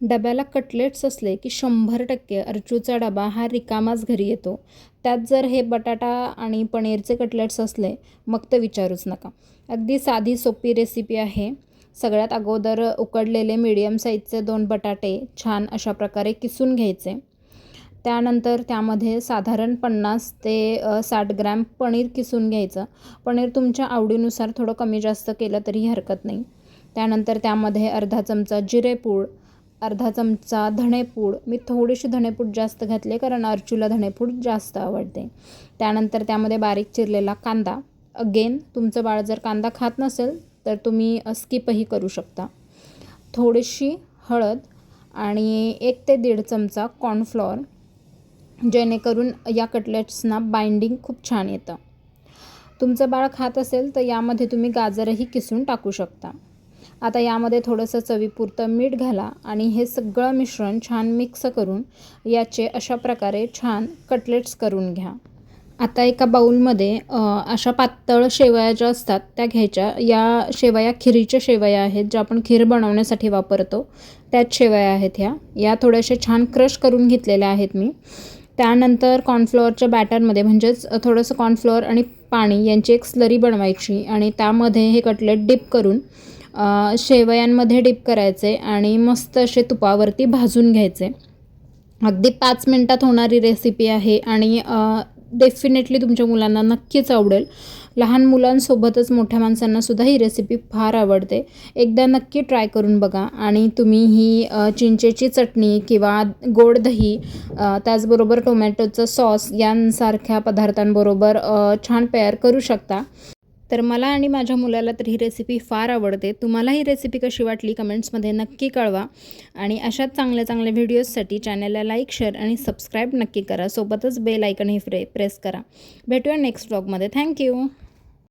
डब्याला कटलेट्स असले की 100% अर्चूचा डबा हा रिकामाच घरी येतो. त्यात जर हे बटाटा आणि पनीरचे कटलेट्स असले मग तर विचारूच नका. अगदी साधी सोपी रेसिपी आहे. सगळ्यात अगोदर उकडलेले मीडियम साईजचे 2 बटाटे छान अशा प्रकारे किसून घ्यायचे. त्यानंतर त्यामध्ये साधारण 50 ते 60 ग्रॅम पनीर किसून घ्यायचं. पनीर तुमच्या आवडीनुसार थोडं कमी जास्त केलं तरी हरकत नाही. त्यानंतर त्यामध्ये अर्धा चमचा जिरेपूड, अर्धा चमचा धणेपूड, मी थोडीशी धणेपूड जास्त घातली कारण अर्चूला धणेपूड जास्त आवडते. त्यानंतर त्यामध्ये बारीक चिरलेला कांदा, अगेन तुमचं बाळ जर कांदा खात नसेल तर तुम्ही स्किपही करू शकता. थोडीशी हळद आणि 1 ते 1.5 चमचा कॉर्नफ्लॉवर, जेणेकरून या कटलेट्सना बाइंडिंग खूप छान येतं. तुमचं बाळ खात असेल तर यामध्ये तुम्ही गाजरही किसून टाकू शकता. आता यामध्ये थोडंसं चवीपुरतं मीठ घाला आणि हे सगळं मिश्रण छान मिक्स करून याचे अशा प्रकारे छान कटलेट्स करून घ्या. आता एका बाउलमध्ये अशा पातळ शेवया ज्या असतात त्या घ्यायच्या. या शेवया खिरीच्या शेवया आहेत, ज्या आपण खीर बनवण्यासाठी वापरतो त्याच शेवया आहेत ह्या. या थोड्याशा छान क्रश करून घेतलेल्या आहेत मी. त्यानंतर कॉर्नफ्लॉवरच्या बॅटरमध्ये म्हणजेच थोडंसं कॉर्नफ्लॉवर आणि पाणी यांची एक स्लरी बनवायची आणि त्यामध्ये हे कटलेट डिप करून शेवयांमध्ये डिप करायचे आणि मस्त असे तुपावरती भाजून घ्यायचे. अगदी 5 मिनटात होणारी रेसिपी आहे आणि डेफिनेटली तुमच्या मुलांना नक्कीच आवडेल. लहान मुलांसोबतच मोठ्या माणसांनासुद्धा ही रेसिपी फार आवडते. एकदा नक्की ट्राय करून बघा आणि तुम्ही ही चिंचेची चटणी किंवा गोड दही, त्याचबरोबर टोमॅटोचं सॉस यांसारख्या पदार्थांबरोबर छान पेअर करू शकता. तर मला आणि माझ्या मुलाला तर ही रेसिपी फार आवडते. तुम्हाला ही रेसिपी कशी वाटली कमेंट्समध्ये नक्की कळवा आणि अशाच चांगल्या चांगल्या व्हिडिओजसाठी चॅनलला लाईक, शेअर आणि सबस्क्राईब नक्की करा. सोबतच बेल आयकनही प्रेस करा. भेटूया नेक्स्ट व्लॉगमध्ये. थँक्यू.